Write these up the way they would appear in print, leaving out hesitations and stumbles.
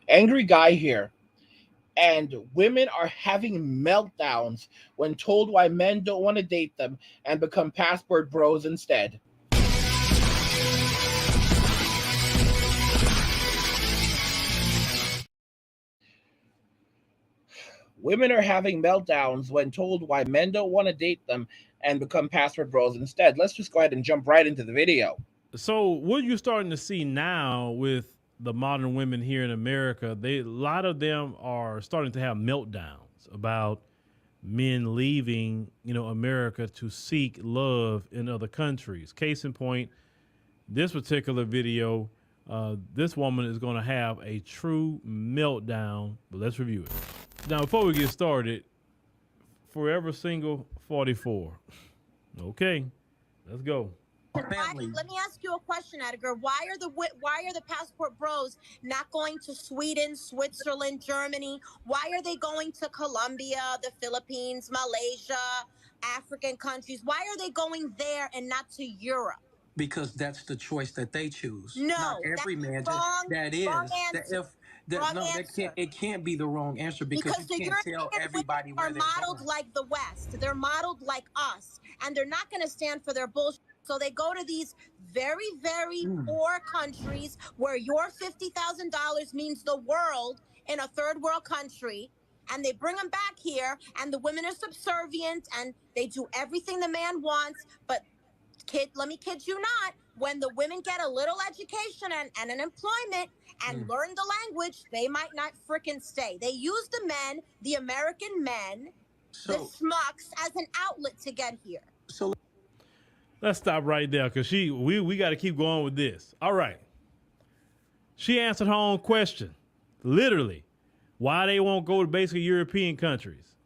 Angry guy here. And women are having meltdowns when told why men don't want to date them and become passport bros instead. Women are having meltdowns when told why men don't want to date them and become passport bros instead. Let's just go ahead and jump right into the video. So what you're starting to see now with the modern women here in America, a lot of them are starting to have meltdowns about men leaving, America to seek love in other countries. Case in point, this particular video, this woman is going to have a true meltdown. But let's review it. Now, before we get started, forever single 44. Okay, let's go. Let me ask you a question, Edgar. Why are the passport bros not going to Sweden, Switzerland, Germany? Why are they going to Colombia, the Philippines, Malaysia, African countries? Why are they going there and not to Europe? Because that's the choice that they choose. No, not every man. That is. Wrong answer. It can't be the wrong answer because you can't tell everybody where they're modeled like the West. They're modeled like us, and they're not going to stand for their bullshit. So they go to these very, very poor countries where your $50,000 means the world in a third world country, and they bring them back here, and the women are subservient, and they do everything the man wants. But let me kid you not, when the women get a little education and an employment and learn the language, they might not frickin' stay. They use the men, the American men, the schmucks, as an outlet to get here. So let's stop right there because we got to keep going with this. All right. She answered her own question. Literally, why they won't go to basically European countries.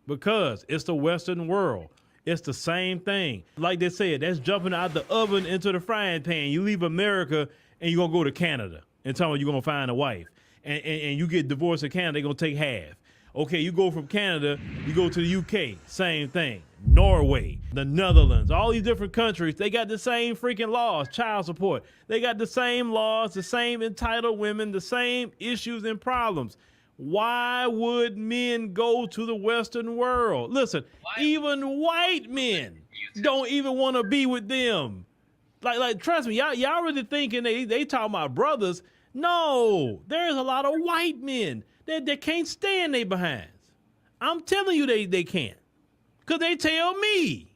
Because it's the Western world. It's the same thing. Like they said, that's jumping out the oven into the frying pan. You leave America and you're going to go to Canada and tell them you're going to find a wife. And you get divorced in Canada, they're going to take half. Okay, you go from Canada, you go to the UK, same thing. Norway, the Netherlands, all these different countries, they got the same freaking laws, child support. They got the same laws, the same entitled women, the same issues and problems. Why would men go to the Western world? Listen, even white men don't even want to be with them. Like, trust me, y'all really thinking they talking about brothers. No, there's a lot of white men that can't stand they behinds. I'm telling you they can't. Because they tell me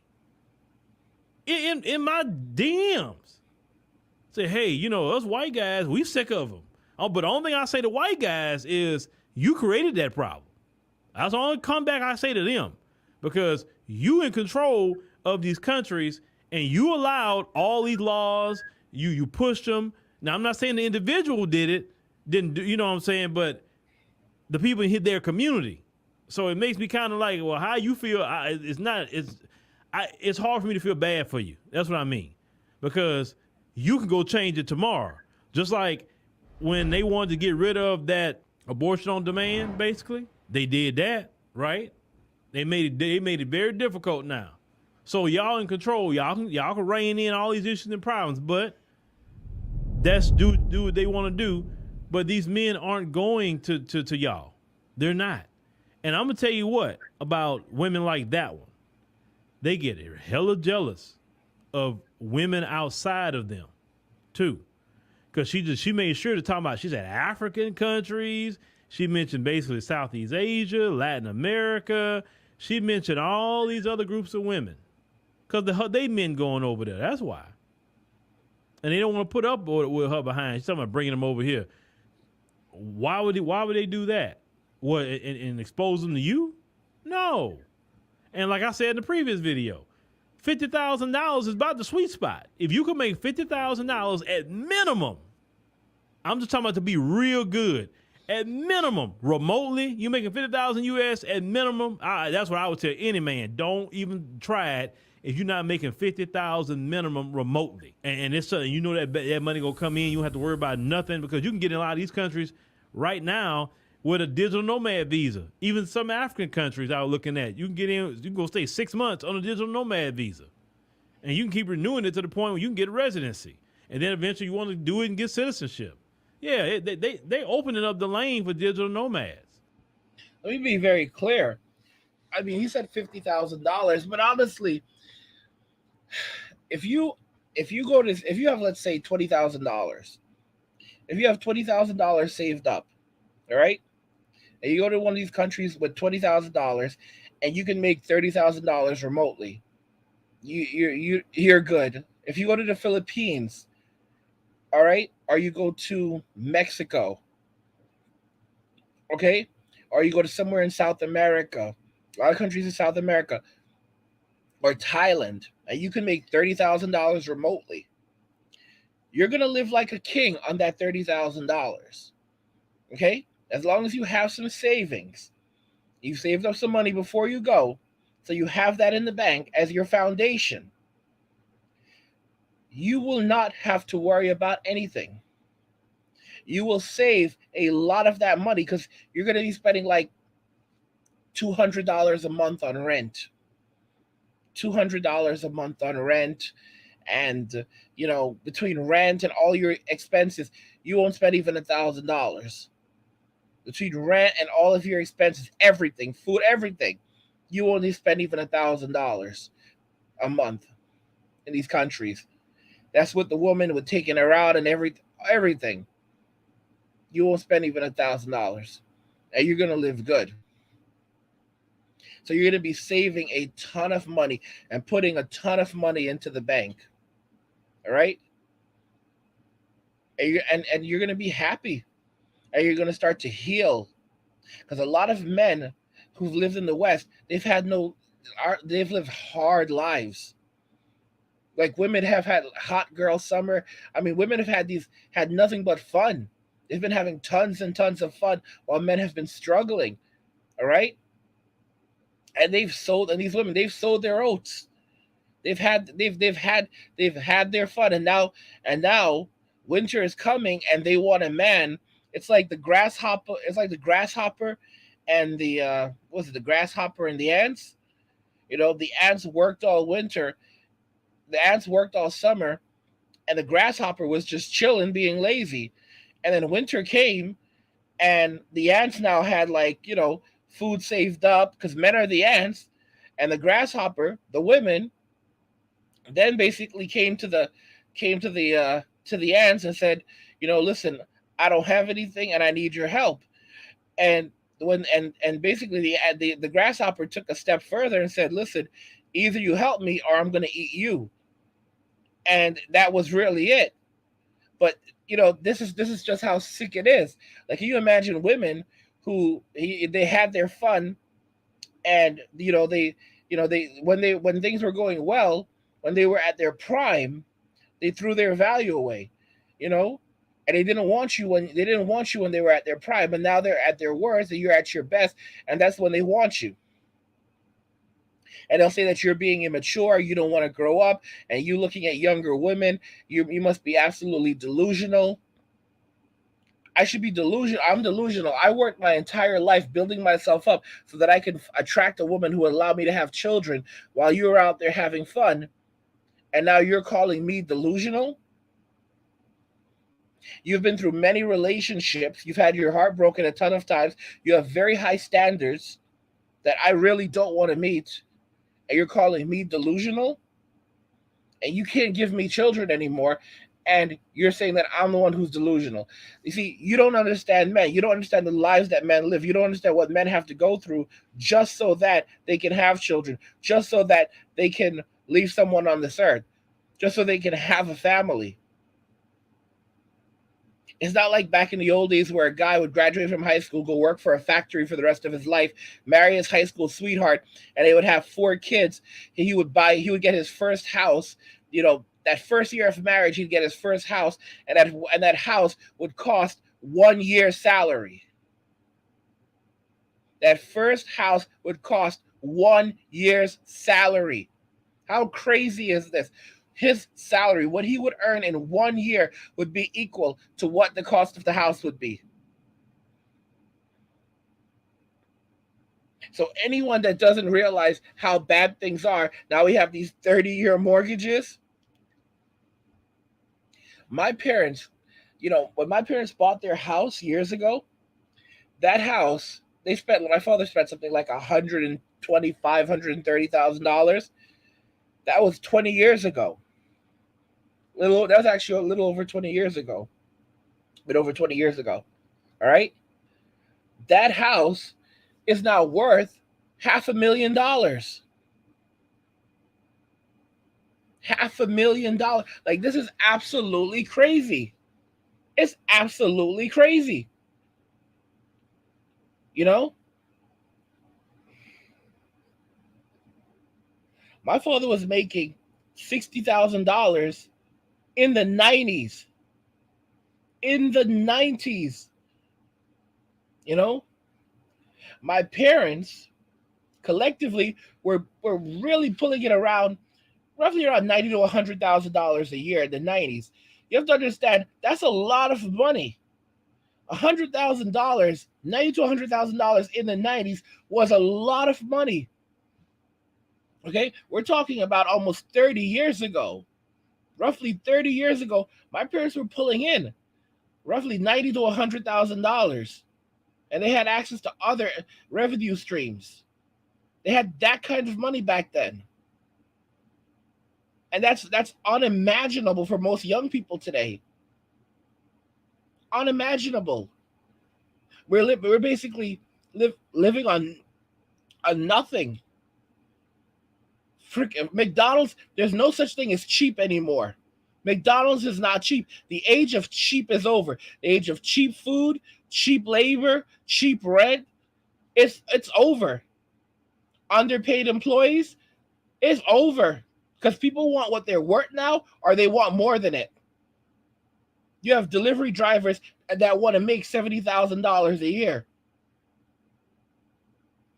in my DMs, say, hey, us white guys, we sick of them. Oh, but the only thing I say to white guys is, you created that problem. That's the only comeback I say to them. Because you in control of these countries and you allowed all these laws, you pushed them. Now, I'm not saying the individual didn't do, you know what I'm saying, but the people in their community. So it makes me kind of like, well, how you feel, it's hard for me to feel bad for you. That's what I mean. Because you can go change it tomorrow. Just like when they wanted to get rid of that abortion on demand, basically, they did that, right? They made it very difficult now. So y'all in control. Y'all can rein in all these issues and problems, but that's do what they want to do. But these men aren't going to y'all. They're not. And I'm gonna tell you what about women like that one. They get hella jealous of women outside of them, too. Because she made sure to talk about, she said African countries. She mentioned basically Southeast Asia, Latin America. She mentioned all these other groups of women. Because they men going over there. That's why. And they don't want to put up with her behind. She's talking about bringing them over here. Why would they do that? What, and expose them to you? No. And like I said in the previous video, $50,000 is about the sweet spot. If you can make $50,000 at minimum, I'm just talking about to be real good. At minimum, remotely, you making $50,000 US at minimum. That's what I would tell any man. Don't even try it if you're not making $50,000 minimum remotely. And it's something, you know that money gonna come in. You don't have to worry about nothing because you can get in a lot of these countries right now with a digital nomad visa. Even some African countries I was looking at, you can get in, you can go stay 6 months on a digital nomad visa. And you can keep renewing it to the point where you can get a residency. And then eventually you want to do it and get citizenship. Yeah, they opening up the lane for digital nomads. Let me be very clear. I mean, he said $50,000, but honestly, if you if you have, let's say, $20,000, if you have $20,000 saved up, all right, and you go to one of these countries with $20,000, and you can make $30,000 remotely, you're good. If you go to the Philippines, all right, or you go to Mexico, okay, or you go to somewhere in South America, a lot of countries in South America, or Thailand, and you can make $30,000 remotely, you're gonna live like a king on that $30,000. Okay, as long as you have some savings, you saved up some money before you go, so you have that in the bank as your foundation. You will not have to worry about anything. You will save a lot of that money because you're gonna be spending like $200 a month on rent. $200 a month on rent, and between rent and all your expenses, you won't spend even $1,000. Between rent and all of your expenses, everything, food, everything, you only spend even $1,000 a month in these countries. That's with the woman with taking her out and everything. You won't spend even $1,000, and you're gonna live good. So you're gonna be saving a ton of money and putting a ton of money into the bank. All right, and you're gonna be happy, and you're gonna start to heal, because a lot of men who've lived in the West, they've lived hard lives. Like, women have had hot girl summer. I mean, women have had nothing but fun. They've been having tons and tons of fun while men have been struggling. All right, and these women, they've sold their oats. They've had their fun, and now winter is coming, and they want a man. It's like the grasshopper. It's like the grasshopper, and the grasshopper and the ants. The ants worked all winter. The ants worked all summer, and the grasshopper was just chilling, being lazy. And then winter came, and the ants now had, like, food saved up, because men are the ants, and the grasshopper, the women, then basically came to the ants and said, listen, I don't have anything, and I need your help. And basically the grasshopper took a step further and said, listen, either you help me or I'm going to eat you. And that was really it. But this is just how sick it is. Like, can you imagine women who they had their fun, and when things were going well, when they were at their prime, they threw their value away, you know, and they didn't want you when they were at their prime, but now they're at their worst and you're at your best, and that's when they want you. And they'll say that you're being immature, you don't want to grow up, and you looking at younger women, you must be absolutely delusional. I should be delusional. I'm delusional. I worked my entire life building myself up so that I could attract a woman who would allow me to have children while you were out there having fun. And now you're calling me delusional? You've been through many relationships. You've had your heart broken a ton of times. You have very high standards that I really don't want to meet. And you're calling me delusional? And you can't give me children anymore. And you're saying that I'm the one who's delusional. You see, you don't understand men. You don't understand the lives that men live. You don't understand what men have to go through just so that they can have children, just so that they can leave someone on this earth, just so they can have a family. It's not like back in the old days where a guy would graduate from high school, go work for a factory for the rest of his life, marry his high school sweetheart, and they would have 4 kids. He would get his first house. That first year of marriage, he'd get his first house, and that house would cost 1 year's salary. That first house would cost 1 year's salary. How crazy is this? His salary, what he would earn in 1 year, would be equal to what the cost of the house would be. So anyone that doesn't realize how bad things are, now we have these 30-year mortgages. My parents, When my parents bought their house years ago, that house my father spent something like $125,000, $130,000. That was 20 years ago. That was actually a little over 20 years ago. But over 20 years ago. All right? That house is now worth $500,000. $500,000. Like, this is absolutely crazy. It's absolutely crazy. My father was making $60,000 in the 90s. In the 90s. My parents collectively were really pulling it roughly around $90,000 to $100,000 a year in the 90s. You have to understand, that's a lot of money. $100,000, $90,000 to $100,000 in the 90s was a lot of money. Okay, we're talking about almost 30 years ago. Roughly 30 years ago, my parents were pulling in roughly $90,000 to $100,000, and they had access to other revenue streams. They had that kind of money back then, and that's unimaginable for most young people today. Unimaginable. We're basically living on nothing. McDonald's, there's no such thing as cheap anymore. McDonald's is not cheap. The age of cheap is over. The age of cheap food, cheap labor, cheap rent, it's over. Underpaid employees, it's over. Because people want what they're worth now, or they want more than it. You have delivery drivers that want to make $70,000 a year.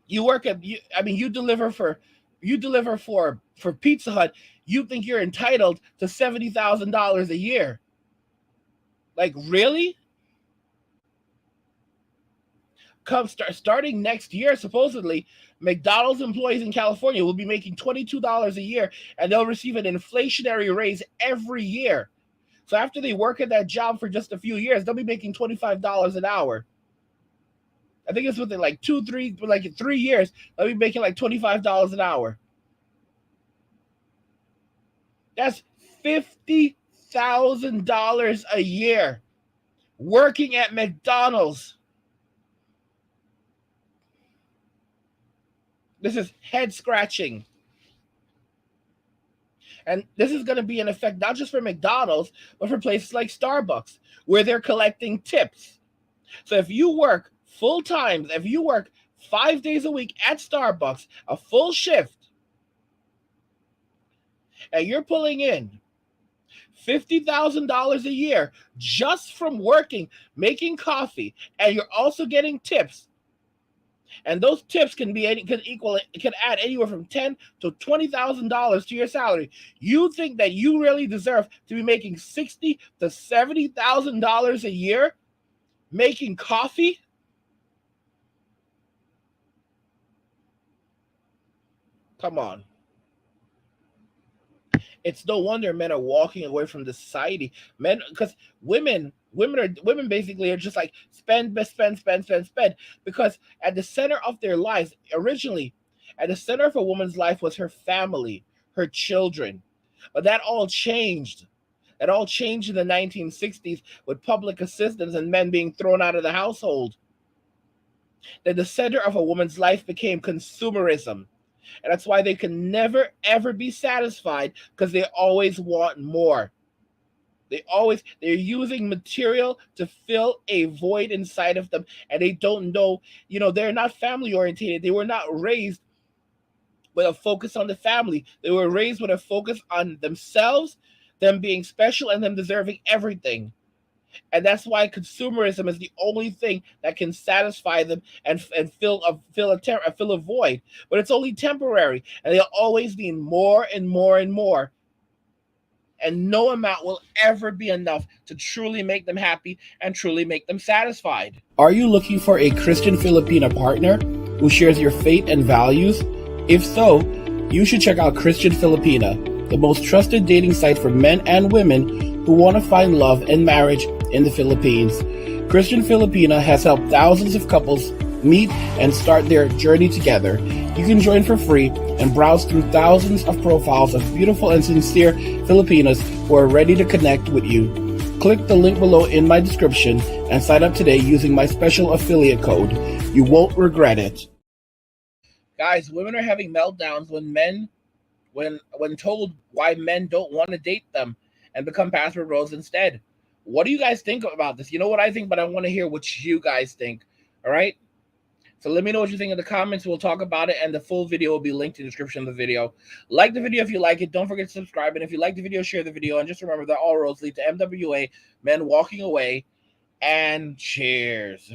You deliver for Pizza Hut. You think you're entitled to $70,000 a year? Like, really? Starting next year, supposedly, McDonald's employees in California will be making $22 a year, and they'll receive an inflationary raise every year. So after they work at that job for just a few years, they'll be making $25 an hour. I think it's within like 3 years, they'll be making like $25 an hour. That's $50,000 a year working at McDonald's. This is head scratching. And this is going to be an effect not just for McDonald's, but for places like Starbucks, where they're collecting tips. So if you work full time, if you work 5 days a week at Starbucks, a full shift, and you're pulling in $50,000 a year just from working, making coffee, and you're also getting tips, and those tips can add anywhere from $10,000 to $20,000 to your salary. You think that you really deserve to be making $60,000 to $70,000 a year making coffee? Come on. It's no wonder men are walking away from the society. Men, because women basically are just like spend. Because at the center of their lives, originally, at the center of a woman's life was her family, her children. But that all changed. That all changed in the 1960s with public assistance and men being thrown out of the household. Then the center of a woman's life became consumerism. And that's why they can never, ever be satisfied, because they always want more. They're using material to fill a void inside of them, and they don't know, they're not family oriented. They were not raised with a focus on the family. They were raised with a focus on themselves, them being special, and them deserving everything. And that's why consumerism is the only thing that can satisfy them and fill a void. But it's only temporary, and they'll always need more and more and more. And no amount will ever be enough to truly make them happy and truly make them satisfied. Are you looking for a Christian Filipina partner who shares your faith and values? If so, you should check out Christian Filipina, the most trusted dating site for men and women who want to find love and marriage in the Philippines. Christian Filipina has helped thousands of couples meet and start their journey together. You can join for free and browse through thousands of profiles of beautiful and sincere Filipinas who are ready to connect with you. Click the link below in my description and sign up today using my special affiliate code. You won't regret it. Guys, women are having meltdowns when told why men don't want to date them and become password bros instead. What do you guys think about this? You know what I think, but I want to hear what you guys think. All right? So let me know what you think in the comments. We'll talk about it, and the full video will be linked in the description of the video. Like the video if you like it. Don't forget to subscribe. And if you like the video, share the video. And just remember that all roads lead to MWA, men walking away. And cheers.